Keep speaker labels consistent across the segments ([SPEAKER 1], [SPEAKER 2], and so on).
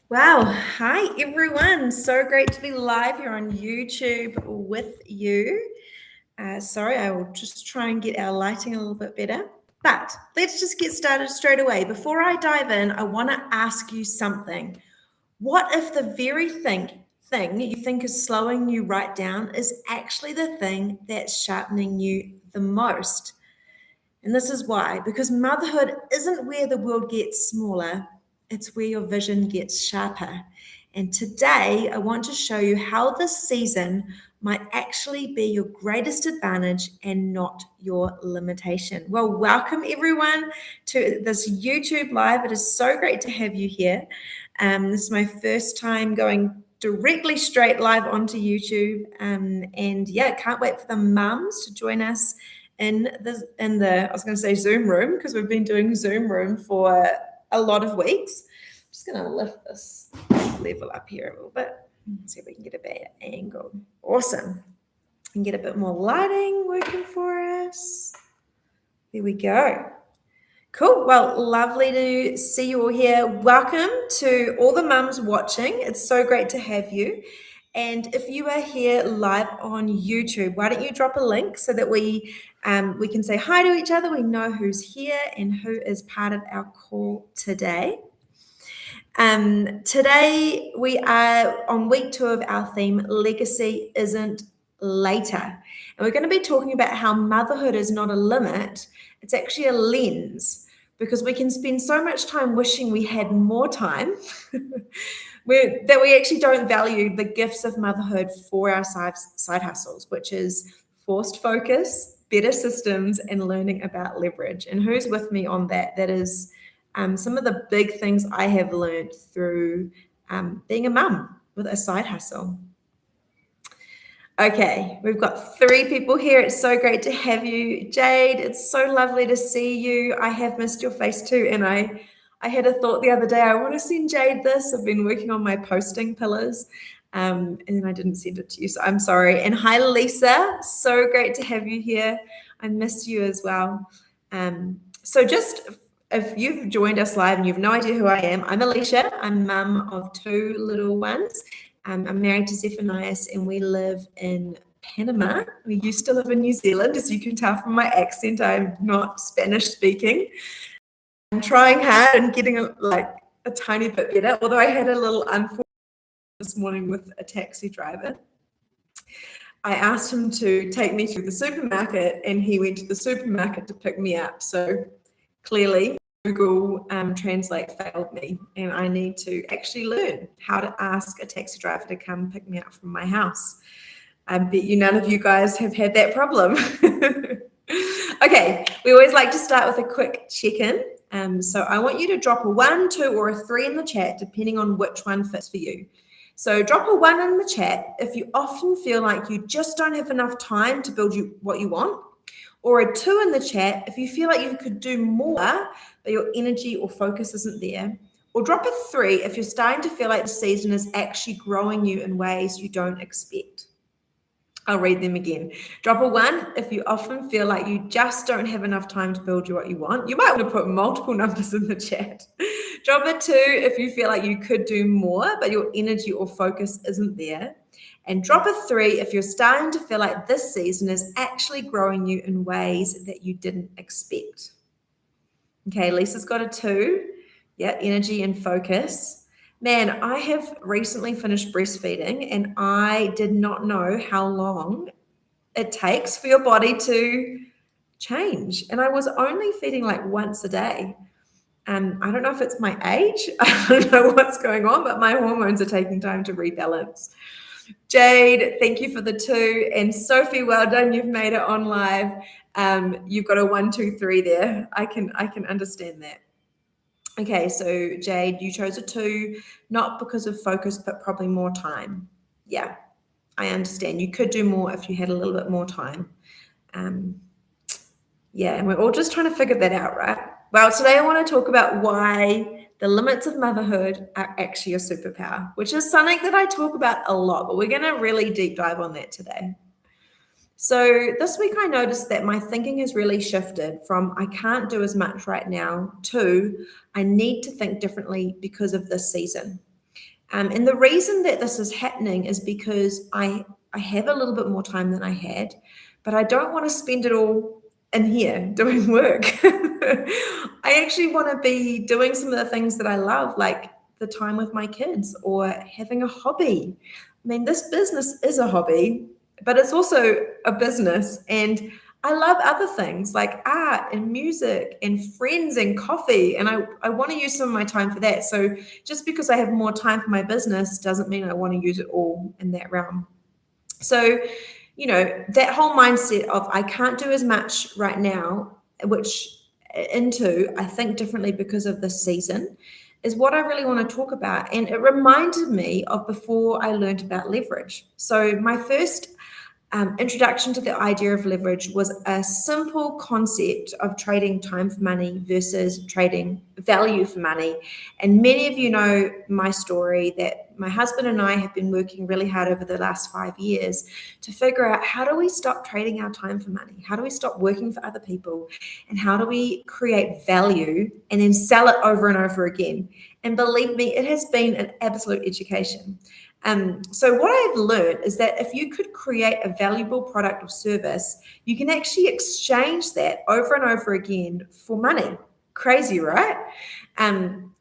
[SPEAKER 1] Wow. Hi, everyone. So great to be live here on YouTube with you. Sorry, I will just try and get our lighting a little bit better. But let's just get started straight away. Before I dive in, I want to ask you something. What if the very thing you think is slowing you right down is actually the thing that's sharpening you the most? And this is why, because motherhood isn't where the world gets smaller, it's where your vision gets sharper. And today, I want to show you how this season might actually be your greatest advantage and not your limitation. Well, welcome everyone to this YouTube Live. It is so great to have you here. This is my first time going directly straight live onto YouTube. And yeah, can't wait for the mums to join us in the I was going to say Zoom room because we've been doing Zoom room for a lot of weeks. I'm just going to lift this level up here a little bit. See if we can get a better angle. Awesome. And get a bit more lighting working for us. There we go. Cool. Well, lovely to see you all here. Welcome to all the mums watching. It's so great to have you. And if you are here live on YouTube, why don't you drop a link so that we can say hi to each other. We know who's here and who is part of our call today. Today we are on week 2 of our theme, Legacy Isn't Later. And we're going to be talking about how motherhood is not a limit, it's actually a lens, because we can spend so much time wishing we had more time that we actually don't value the gifts of motherhood for our side hustles, which is forced focus, better systems, and learning about leverage. And who's with me on that? That is some of the big things I have learned through being a mum with a side hustle. Okay, we've got 3 people here. It's so great to have you. Jade, it's so lovely to see you. I have missed your face too. And I had a thought the other day, I want to send Jade this. I've been working on my posting pillars and then I didn't send it to you. So I'm sorry. And hi, Lisa. So great to have you here. I miss you as well. So just if you've joined us live and you have no idea who I am, I'm Alicia. I'm mum of 2 little ones. I'm married to Zephanias and we live in Panama. We used to live in New Zealand. As you can tell from my accent, I'm not Spanish speaking. I'm trying hard and getting a tiny bit better, although I had a little unfortunate this morning with a taxi driver. I asked him to take me to the supermarket and he went to the supermarket to pick me up. So clearly Google Translate failed me and I need to actually learn how to ask a taxi driver to come pick me up from my house. I bet you none of you guys have had that problem. Okay, we always like to start with a quick check-in. So I want you to drop a 1, 2, or a 3 in the chat, depending on which one fits for you. So drop a 1 in the chat if you often feel like you just don't have enough time to build what you want, or a 2 in the chat if you feel like you could do more, but your energy or focus isn't there. Or drop a 3 if you're starting to feel like the season is actually growing you in ways you don't expect. I'll read them again. Drop a 1 if you often feel like you just don't have enough time to build what you want. You might want to put multiple numbers in the chat. Drop a 2 if you feel like you could do more, but your energy or focus isn't there. And drop a 3 if you're starting to feel like this season is actually growing you in ways that you didn't expect. Okay, Lisa's got a 2. Yeah, energy and focus. Man, I have recently finished breastfeeding and I did not know how long it takes for your body to change. And I was only feeding like once a day. I don't know if it's my age. I don't know what's going on, but my hormones are taking time to rebalance. Jade, thank you for the 2. And Sophie, well done. You've made it on live. You've got a 1, 2, 3 there. I can understand that. Okay, so Jade, you chose a 2, not because of focus, but probably more time. Yeah, I understand. You could do more if you had a little bit more time. Yeah, and we're all just trying to figure that out, right? Well, today I want to talk about why the limits of motherhood are actually a superpower, which is something that I talk about a lot, but we're going to really deep dive on that today. So this week I noticed that my thinking has really shifted from I can't do as much right now to I need to think differently because of this season. And the reason that this is happening is because I have a little bit more time than I had, but I don't want to spend it all in here doing work. I actually want to be doing some of the things that I love, like the time with my kids or having a hobby. I mean, this business is a hobby, but it's also a business. And I love other things like art and music and friends and coffee. And I want to use some of my time for that. So just because I have more time for my business doesn't mean I want to use it all in that realm. So, that whole mindset of I can't do as much right now, which I think differently because of this season, is what I really want to talk about. And it reminded me of before I learned about leverage. So my first introduction to the idea of leverage was a simple concept of trading time for money versus trading value for money. And many of you know my story that my husband and I have been working really hard over the last 5 years to figure out, how do we stop trading our time for money? How do we stop working for other people? And how do we create value and then sell it over and over again? And believe me, it has been an absolute education. So what I've learned is that if you could create a valuable product or service, you can actually exchange that over and over again for money. Crazy, right? And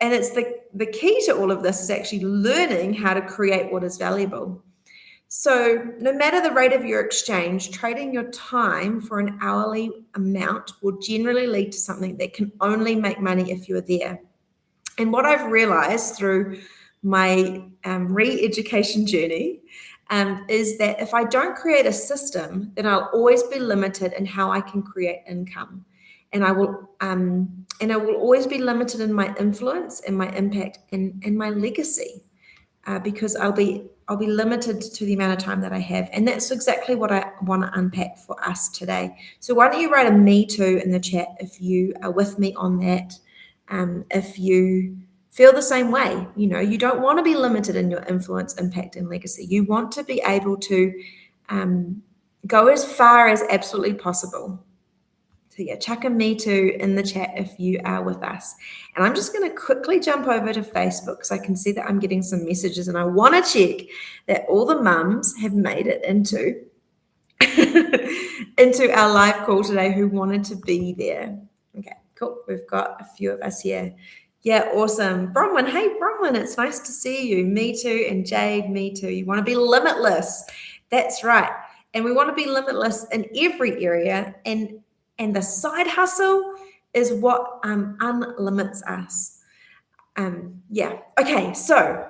[SPEAKER 1] it's the key to all of this is actually learning how to create what is valuable. So no matter the rate of your exchange, trading your time for an hourly amount will generally lead to something that can only make money if you're there. And what I've realized through my re-education journey is that if I don't create a system, then I'll always be limited in how I can create income, and I will always be limited in my influence and my impact and my legacy, because I'll be limited to the amount of time that I have. And that's exactly what I want to unpack for us today. So why don't you write a me too in the chat if you are with me on that. If you feel the same way, you don't want to be limited in your influence, impact, and legacy. You want to be able to go as far as absolutely possible. So yeah, chuck a me too in the chat if you are with us. And I'm just going to quickly jump over to Facebook because I can see that I'm getting some messages, and I want to check that all the mums have made it into into our live call today who wanted to be there. Okay, cool. We've got a few of us here. Yeah, awesome. Bronwyn, hey, Bronwyn, it's nice to see you. Me too. And Jade, me too. You want to be limitless. That's right. And we want to be limitless in every area. And the side hustle is what unlimits us. Yeah. Okay, so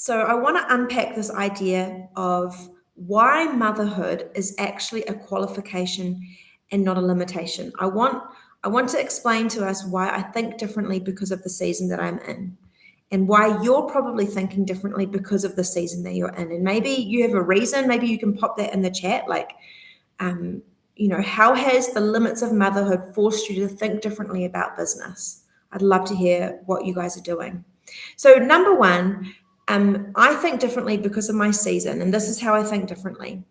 [SPEAKER 1] I want to unpack this idea of why motherhood is actually a qualification and not a limitation. I want to explain to us why I think differently because of the season that I'm in, and why you're probably thinking differently because of the season that you're in. And maybe you have a reason, maybe you can pop that in the chat, like, how has the limits of motherhood forced you to think differently about business? I'd love to hear what you guys are doing. So number one, I think differently because of my season, and this is how I think differently.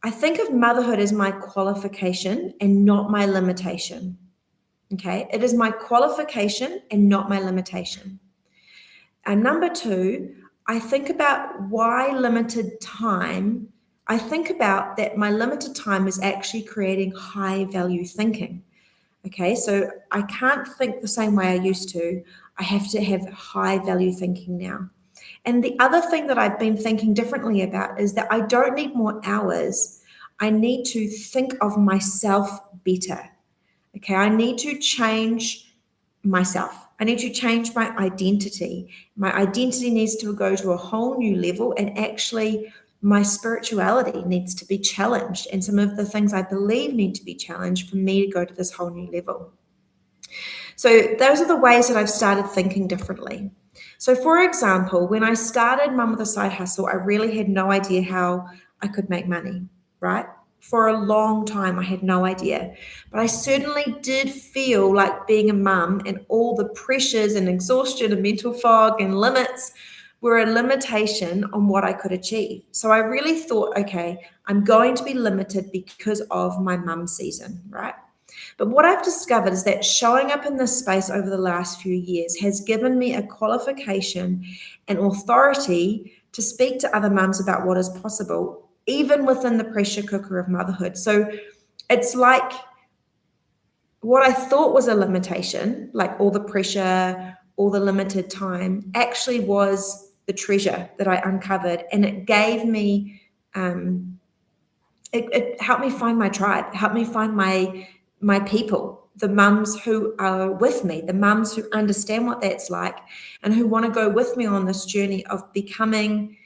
[SPEAKER 1] I think of motherhood as my qualification and not my limitation. Okay, it is my qualification and not my limitation. And number two, I think about why limited time. I think about that my limited time is actually creating high value thinking. Okay, so I can't think the same way I used to. I have to have high value thinking now. And the other thing that I've been thinking differently about is that I don't need more hours. I need to think of myself better. Okay, I need to change myself. I need to change my identity. My identity needs to go to a whole new level, and actually my spirituality needs to be challenged, and some of the things I believe need to be challenged for me to go to this whole new level. So those are the ways that I've started thinking differently. So for example, when I started Mum with a Side Hustle, I really had no idea how I could make money, right? For a long time, I had no idea. But I certainly did feel like being a mum and all the pressures and exhaustion and mental fog and limits were a limitation on what I could achieve. So I really thought, okay, I'm going to be limited because of my mum season, right? But what I've discovered is that showing up in this space over the last few years has given me a qualification and authority to speak to other mums about what is possible, even within the pressure cooker of motherhood. So it's like what I thought was a limitation, like all the pressure, all the limited time, actually was the treasure that I uncovered. And it gave me, it helped me find my tribe, helped me find my people, the mums who are with me, the mums who understand what that's like and who want to go with me on this journey of becoming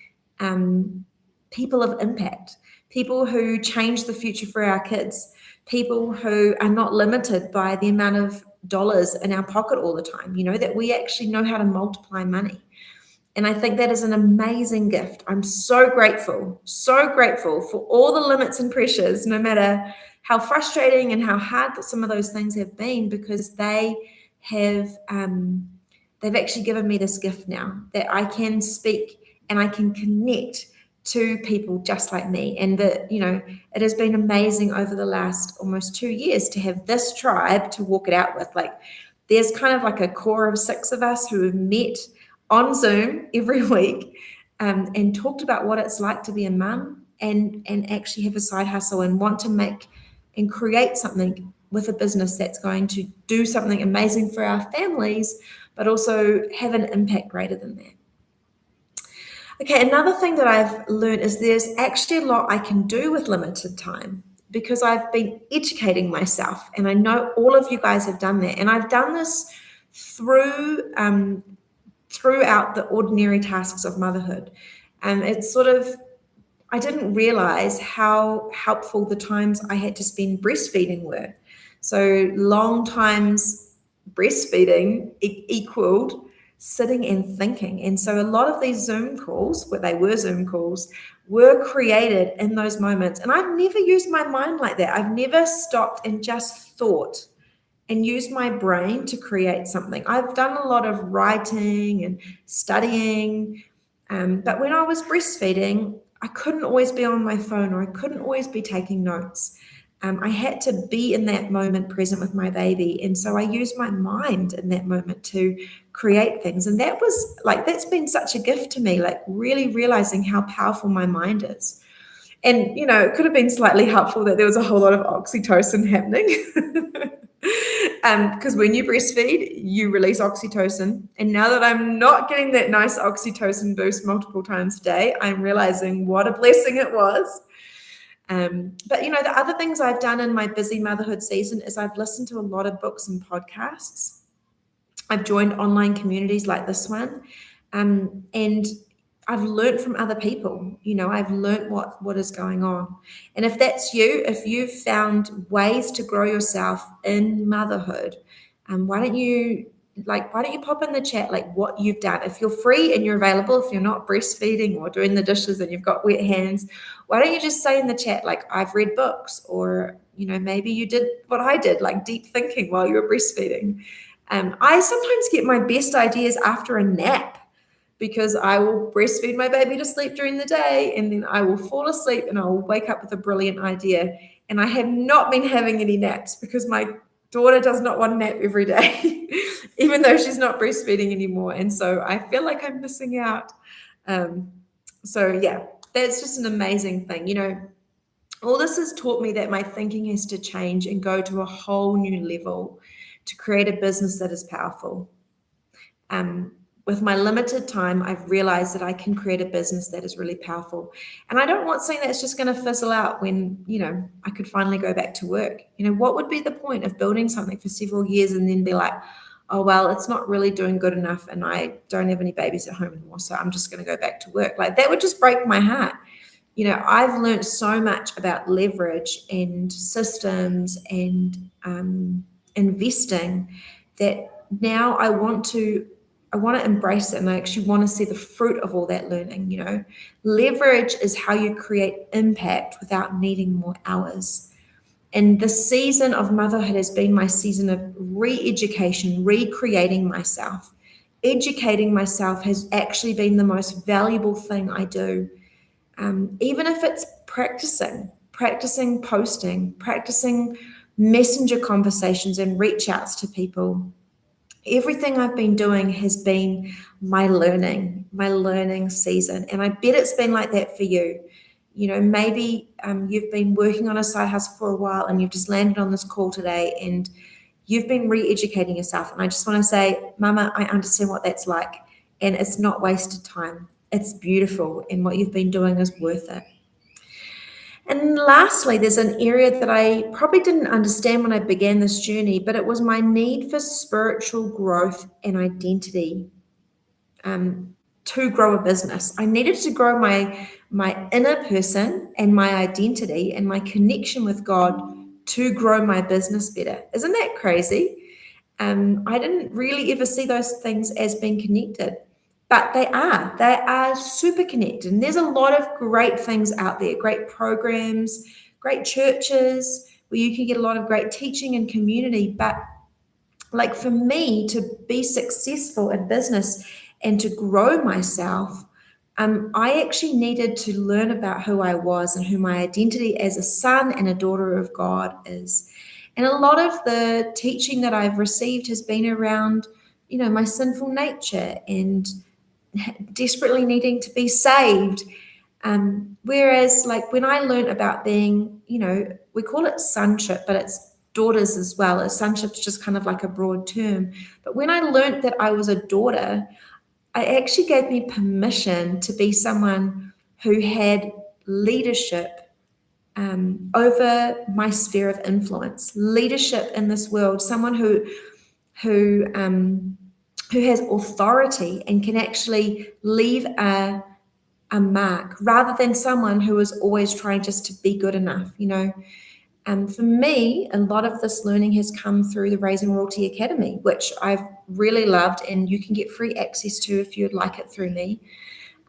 [SPEAKER 1] people of impact, people who change the future for our kids, people who are not limited by the amount of dollars in our pocket all the time, that we actually know how to multiply money. And I think that is an amazing gift. I'm so grateful for all the limits and pressures, no matter how frustrating and how hard that some of those things have been, because they have they've actually given me this gift now that I can speak and I can connect to people just like me. And that, it has been amazing over the last almost 2 years to have this tribe to walk it out with. Like, there's kind of like a core of 6 of us who have met on Zoom every week and talked about what it's like to be a mum and actually have a side hustle and want to make and create something with a business that's going to do something amazing for our families, but also have an impact greater than that. Okay, another thing that I've learned is there's actually a lot I can do with limited time, because I've been educating myself, and I know all of you guys have done that. And I've done this throughout the ordinary tasks of motherhood. It's sort of, I didn't realize how helpful the times I had to spend breastfeeding were. So long times breastfeeding equaled sitting and thinking. And so a lot of these Zoom calls, were created in those moments. And I've never used my mind like that. I've never stopped and just thought and use my brain to create something. I've done a lot of writing and studying, but when I was breastfeeding, I couldn't always be on my phone, or I couldn't always be taking notes. I had to be in that moment present with my baby. And so I used my mind in that moment to create things. And that's been such a gift to me, like really realizing how powerful my mind is. And, it could have been slightly helpful that there was a whole lot of oxytocin happening. Because when you breastfeed, you release oxytocin. And now that I'm not getting that nice oxytocin boost multiple times a day, I'm realizing what a blessing it was. But the other things I've done in my busy motherhood season is I've listened to a lot of books and podcasts. I've joined online communities like this one. And I've learned from other people. I've learned what is going on. And if that's you, if you've found ways to grow yourself in motherhood, why don't you pop in the chat like what you've done? If you're free and you're available, if you're not breastfeeding or doing the dishes and you've got wet hands, why don't you just say in the chat like, I've read books, or maybe you did what I did, like deep thinking while you were breastfeeding. I sometimes get my best ideas after a nap, because I will breastfeed my baby to sleep during the day, and then I will fall asleep and I will wake up with a brilliant idea. And I have not been having any naps because my daughter does not want a nap every day, even though she's not breastfeeding anymore. And so I feel like I'm missing out. So yeah, that's just an amazing thing. All this has taught me that my thinking has to change and go to a whole new level to create a business that is powerful. With my limited time, I've realized that I can create a business that is really powerful. And I don't want something that's just going to fizzle out when, I could finally go back to work. What would be the point of building something for several years and then be like, oh, well, it's not really doing good enough and I don't have any babies at home anymore, so I'm just going to go back to work. Like, that would just break my heart. I've learned so much about leverage and systems and investing that now I want to embrace it, and I actually want to see the fruit of all that learning. Leverage is how you create impact without needing more hours. And the season of motherhood has been my season of re-education, recreating myself. Educating myself has actually been the most valuable thing I do. Even if it's practicing posting, practicing messenger conversations and reach outs to people. Everything I've been doing has been my learning season. And I bet it's been like that for you. Maybe you've been working on a side hustle for a while and you've just landed on this call today and you've been re-educating yourself. And I just want to say, Mama, I understand what that's like. And it's not wasted time. It's beautiful. And what you've been doing is worth it. And lastly, there's an area that I probably didn't understand when I began this journey, but it was my need for spiritual growth and identity to grow a business. I needed to grow my inner person and my identity and my connection with God to grow my business better. Isn't that crazy? I didn't really ever see those things as being connected. But they are super connected. And there's a lot of great things out there, great programs, great churches where you can get a lot of great teaching and community. But like for me to be successful in business and to grow myself, I actually needed to learn about who I was and who my identity as a son and a daughter of God is. And a lot of the teaching that I've received has been around, my sinful nature and desperately needing to be saved. Whereas like when I learned about being, we call it sonship, but it's daughters as well. Sonship's just kind of like a broad term. But when I learned that I was a daughter, it actually gave me permission to be someone who had leadership over my sphere of influence, leadership in this world, someone who has authority and can actually leave a mark rather than someone who is always trying just to be good enough, for me, a lot of this learning has come through the Raising Royalty Academy, which I've really loved, and you can get free access to if you'd like it through me.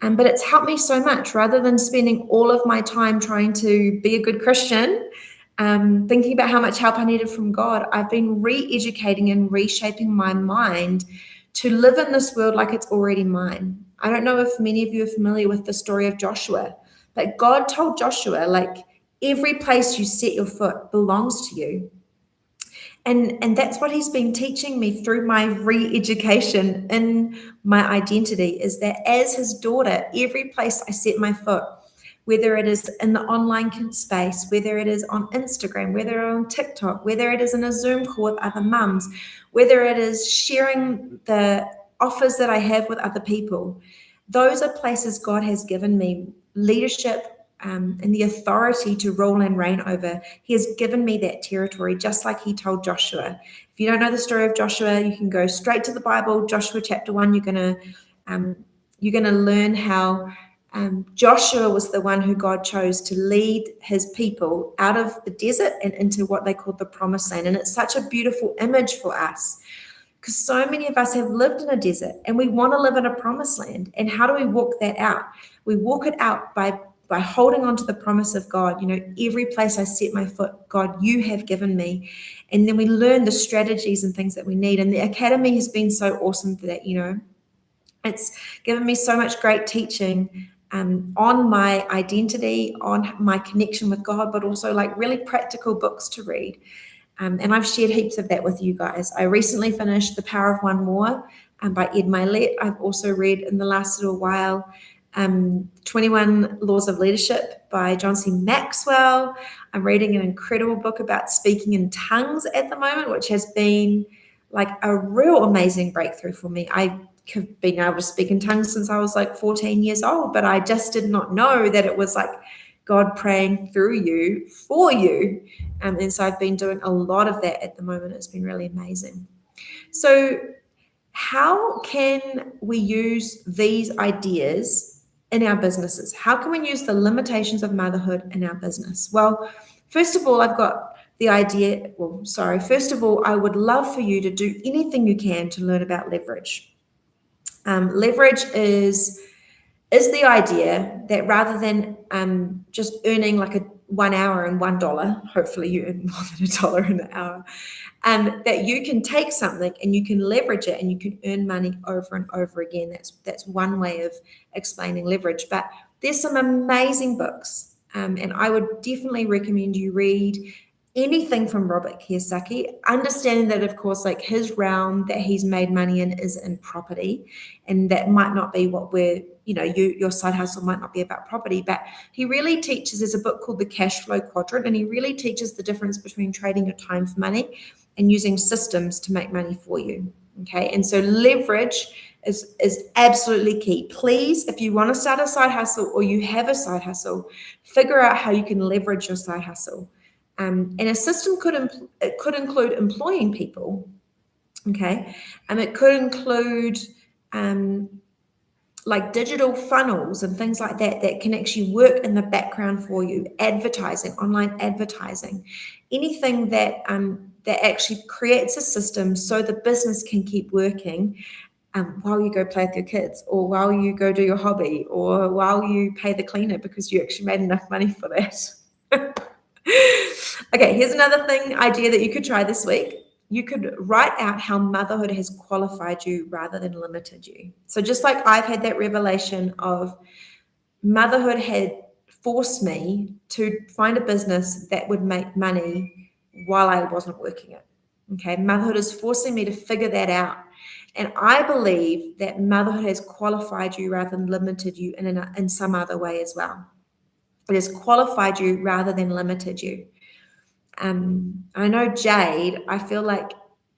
[SPEAKER 1] But it's helped me so much. Rather than spending all of my time trying to be a good Christian, thinking about how much help I needed from God, I've been re-educating and reshaping my mind to live in this world like it's already mine. I don't know if many of you are familiar with the story of Joshua, but God told Joshua, like, every place you set your foot belongs to you. And that's what he's been teaching me through my re-education in my identity, is that as his daughter, every place I set my foot, whether it is in the online space, whether it is on Instagram, whether on TikTok, whether it is in a Zoom call with other mums, whether it is sharing the offers that I have with other people, those are places God has given me leadership and the authority to rule and reign over. He has given me that territory, just like he told Joshua. If you don't know the story of Joshua, you can go straight to the Bible, Joshua chapter 1. You're gonna learn how Joshua was the one who God chose to lead his people out of the desert and into what they called the promised land. And it's such a beautiful image for us, because so many of us have lived in a desert and we want to live in a promised land. And how do we walk that out? We walk it out by holding on to the promise of God. Every place I set my foot, God, you have given me. And then we learn the strategies and things that we need. And the academy has been so awesome for that. It's given me so much great teaching on my identity, on my connection with God, but also like really practical books to read. And I've shared heaps of that with you guys. I recently finished The Power of One More by Ed Milet. I've also read in the last little while 21 Laws of Leadership by John C. Maxwell. I'm reading an incredible book about speaking in tongues at the moment, which has been like a real amazing breakthrough for me. I have been able to speak in tongues since I was like 14 years old, but I just did not know that it was like God praying through you for you. And so I've been doing a lot of that at the moment. It's been really amazing. So how can we use these ideas in our businesses? How can we use the limitations of motherhood in our business? Well, first of all, I've got the idea. First of all, I would love for you to do anything you can to learn about leverage. Leverage is the idea that rather than just earning like a 1 hour and $1, hopefully you earn more than $1 an hour, that you can take something and you can leverage it and you can earn money over and over again. That's one way of explaining leverage. But there's some amazing books, and I would definitely recommend you read anything from Robert Kiyosaki, understanding that, of course, like his realm that he's made money in is in property, and that might not be what we're, your side hustle might not be about property, but he really teaches, there's a book called The Cash Flow Quadrant, and he really teaches the difference between trading your time for money and using systems to make money for you. Okay. And so leverage is absolutely key. Please, if you want to start a side hustle or you have a side hustle, figure out how you can leverage your side hustle. And a system could include employing people, okay? It could include like digital funnels and things like that that can actually work in the background for you. Advertising, online advertising, anything that that actually creates a system so the business can keep working while you go play with your kids, or while you go do your hobby, or while you pay the cleaner because you actually made enough money for that. Okay, here's another idea that you could try this week. You could write out how motherhood has qualified you rather than limited you. So just like I've had that revelation of motherhood had forced me to find a business that would make money while I wasn't working it. Okay, motherhood is forcing me to figure that out. And I believe that motherhood has qualified you rather than limited you in some other way as well. It has qualified you rather than limited you. I know, Jade, I feel like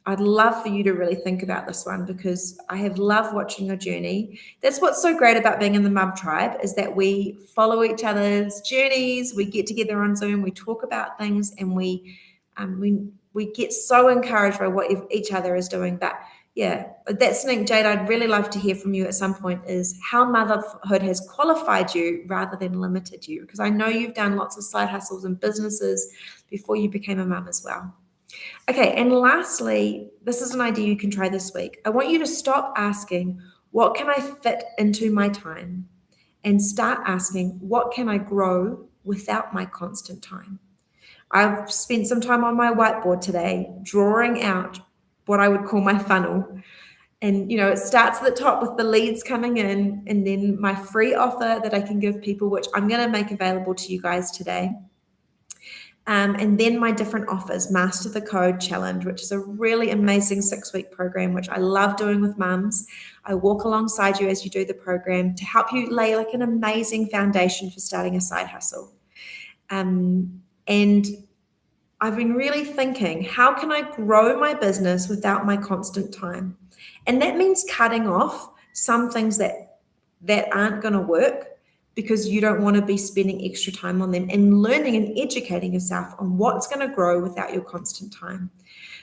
[SPEAKER 1] I'd love for you to really think about this one, because I have loved watching your journey. That's what's so great about being in the Mum Tribe, is that we follow each other's journeys. We get together on Zoom, we talk about things, and we get so encouraged by what each other is doing. But yeah, that's something, Jade, I'd really love to hear from you at some point, is how motherhood has qualified you rather than limited you. Because I know you've done lots of side hustles and businesses before you became a mum as well. Okay, and lastly, this is an idea you can try this week. I want you to stop asking, what can I fit into my time? And start asking, what can I grow without my constant time? I've spent some time on my whiteboard today drawing out what I would call my funnel. And, it starts at the top with the leads coming in, and then my free offer that I can give people, which I'm going to make available to you guys today. And then my different offers, Master the Code Challenge, which is a really amazing 6-week program, which I love doing with mums. I walk alongside you as you do the program to help you lay like an amazing foundation for starting a side hustle. And I've been really thinking, how can I grow my business without my constant time? And that means cutting off some things that aren't going to work, because you don't want to be spending extra time on them, and learning and educating yourself on what's going to grow without your constant time.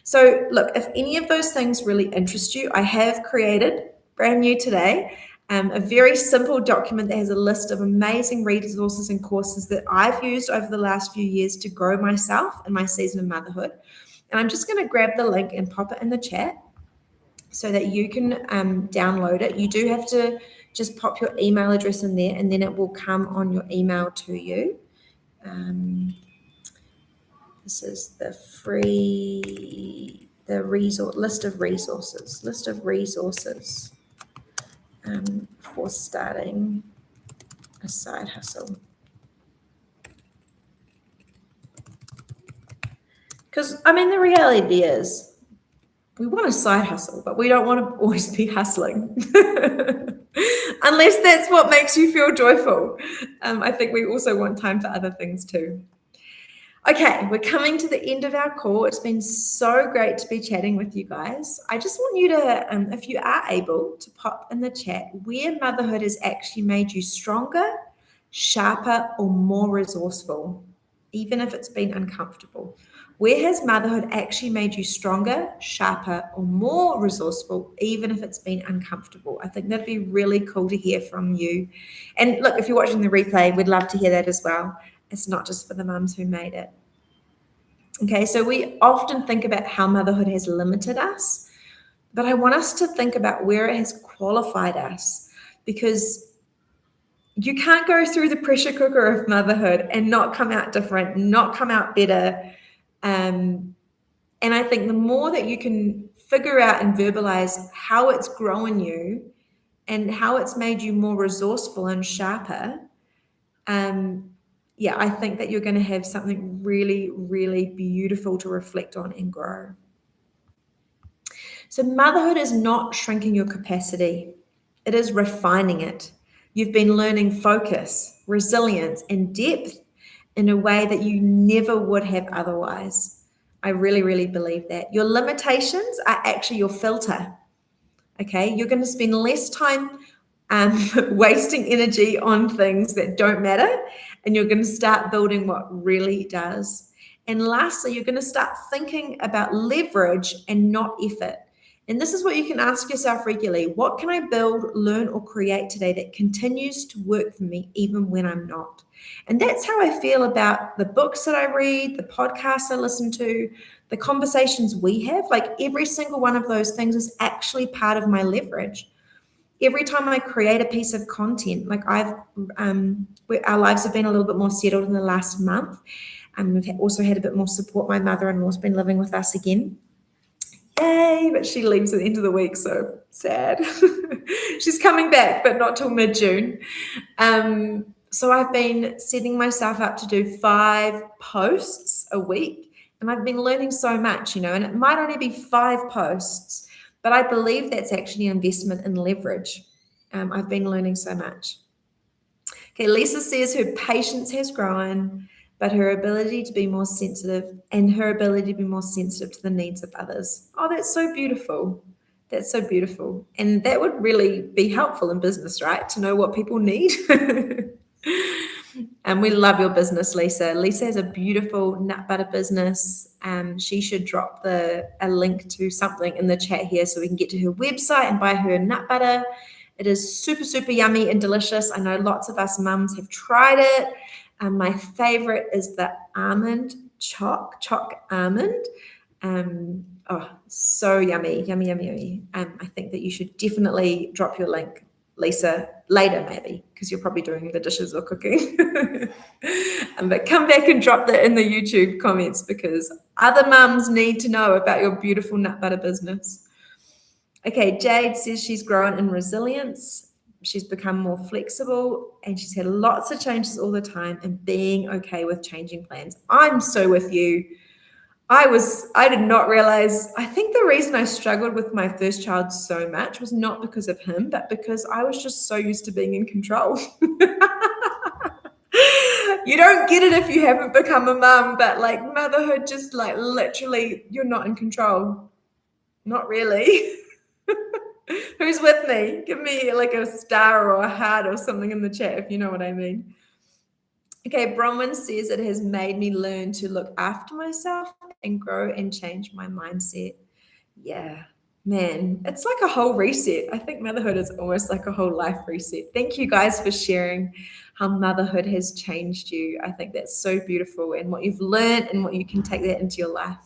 [SPEAKER 1] So look, if any of those things really interest you, I have created, brand new today, a very simple document that has a list of amazing resources and courses that I've used over the last few years to grow myself in my season of motherhood. And I'm just going to grab the link and pop it in the chat so that you can download it. You do have to just pop your email address in there, and then it will come on your email to you. This is the free, list of resources for starting a side hustle. Because, the reality is, we want a side hustle, but we don't want to always be hustling. Unless that's what makes you feel joyful. I think we also want time for other things too. Okay, we're coming to the end of our call. It's been so great to be chatting with you guys. I just want you to, if you are able, to pop in the chat where motherhood has actually made you stronger, sharper, or more resourceful, even if it's been uncomfortable. Where has motherhood actually made you stronger, sharper, or more resourceful, even if it's been uncomfortable? I think that'd be really cool to hear from you. And look, if you're watching the replay, we'd love to hear that as well. It's not just for the mums who made it. Okay, so we often think about how motherhood has limited us, but I want us to think about where it has qualified us, because you can't go through the pressure cooker of motherhood and not come out different, not come out better. And I think the more that you can figure out and verbalize how it's grown you and how it's made you more resourceful and sharper, yeah, I think that you're going to have something really, really beautiful to reflect on and grow. So, motherhood is not shrinking your capacity, it is refining it. You've been learning focus, resilience, and depth in a way that you never would have otherwise. I really, really believe that. Your limitations are actually your filter. Okay, you're going to spend less time wasting energy on things that don't matter, and you're going to start building what really does. And lastly, you're going to start thinking about leverage and not effort. And this is what you can ask yourself regularly: what can I build, learn, or create today that continues to work for me even when I'm not? And that's how I feel about the books that I read, the podcasts I listen to, the conversations we have. Like every single one of those things is actually part of my leverage. Every time I create a piece of content, like our lives have been a little bit more settled in the last month. We've also had a bit more support. My mother-in-law's been living with us again. Yay, but she leaves at the end of the week, so sad. She's coming back, but not till mid-June. So I've been setting myself up to do 5 posts a week, and I've been learning so much, and it might only be 5 posts, but I believe that's actually an investment in leverage. I've been learning so much. Okay, Lisa says her patience has grown, but her ability to be more sensitive to the needs of others. Oh, that's so beautiful. That's so beautiful. And that would really be helpful in business, right? To know what people need. And we love your business, Lisa. Lisa has a beautiful nut butter business. She should drop a link to something in the chat here so we can get to her website and buy her nut butter. It is super, super yummy and delicious. I know lots of us mums have tried it. My favorite is the almond choc almond. Oh, so yummy, yummy, yummy, yummy. I think that you should definitely drop your link, Lisa, later maybe, because you're probably doing the dishes or cooking. But come back and drop that in the YouTube comments because other mums need to know about your beautiful nut butter business. Okay, Jade says she's grown in resilience. She's become more flexible and she's had lots of changes all the time and being okay with changing plans. I'm so with you. I did not realize, I think the reason I struggled with my first child so much was not because of him, but because I was just so used to being in control. You don't get it if you haven't become a mum, but like motherhood, just like literally, you're not in control. Not really. Who's with me? Give me like a star or a heart or something in the chat if you know what I mean. Okay, Bronwyn says it has made me learn to look after myself and grow and change my mindset. Yeah, man, it's like a whole reset. I think motherhood is almost like a whole life reset. Thank you guys for sharing how motherhood has changed you. I think that's so beautiful and what you've learned and what you can take that into your life.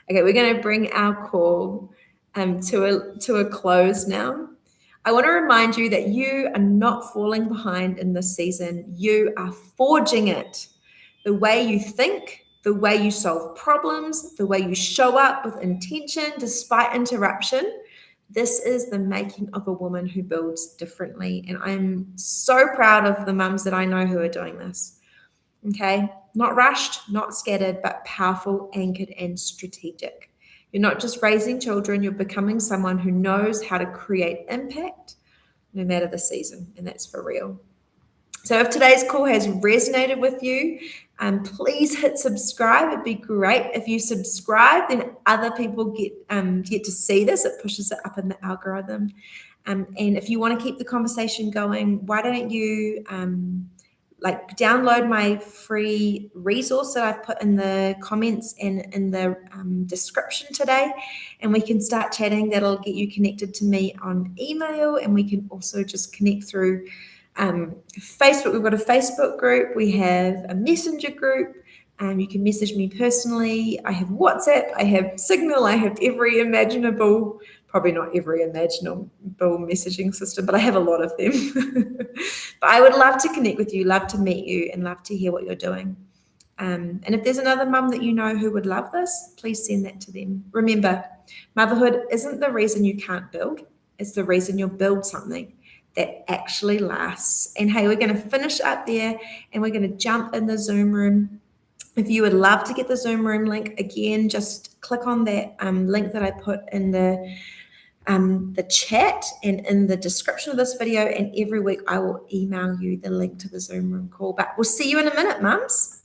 [SPEAKER 1] Okay, we're going to bring our call to a close now. I want to remind you that you are not falling behind in this season. You are forging it. The way you think, the way you solve problems, the way you show up with intention despite interruption. This is the making of a woman who builds differently. And I'm so proud of the mums that I know who are doing this. Okay, not rushed, not scattered, but powerful, anchored, and strategic. You're not just raising children, you're becoming someone who knows how to create impact no matter the season, and that's for real. So if today's call has resonated with you, please hit subscribe. It'd be great if you subscribe, then other people get to see this. It pushes it up in the algorithm. And if you want to keep the conversation going, why don't you download my free resource that I've put in the comments and in the description today, and we can start chatting. That'll get you connected to me on email, and we can also just connect through Facebook. We've got a Facebook group. We have a messenger group. You can message me personally. I have WhatsApp. I have Signal. I have every imaginable, probably not every imaginable messaging system, but I have a lot of them. But I would love to connect with you, love to meet you, and love to hear what you're doing. And if there's another mum that you know who would love this, please send that to them. Remember, motherhood isn't the reason you can't build. It's the reason you'll build something. that actually lasts. And hey, we're going to finish up there and we're going to jump in the Zoom room. If you would love to get the Zoom room link, again, just click on that link that I put in the chat and in the description of this video, and every week I will email you the link to the Zoom room call. But we'll see you in a minute, mums.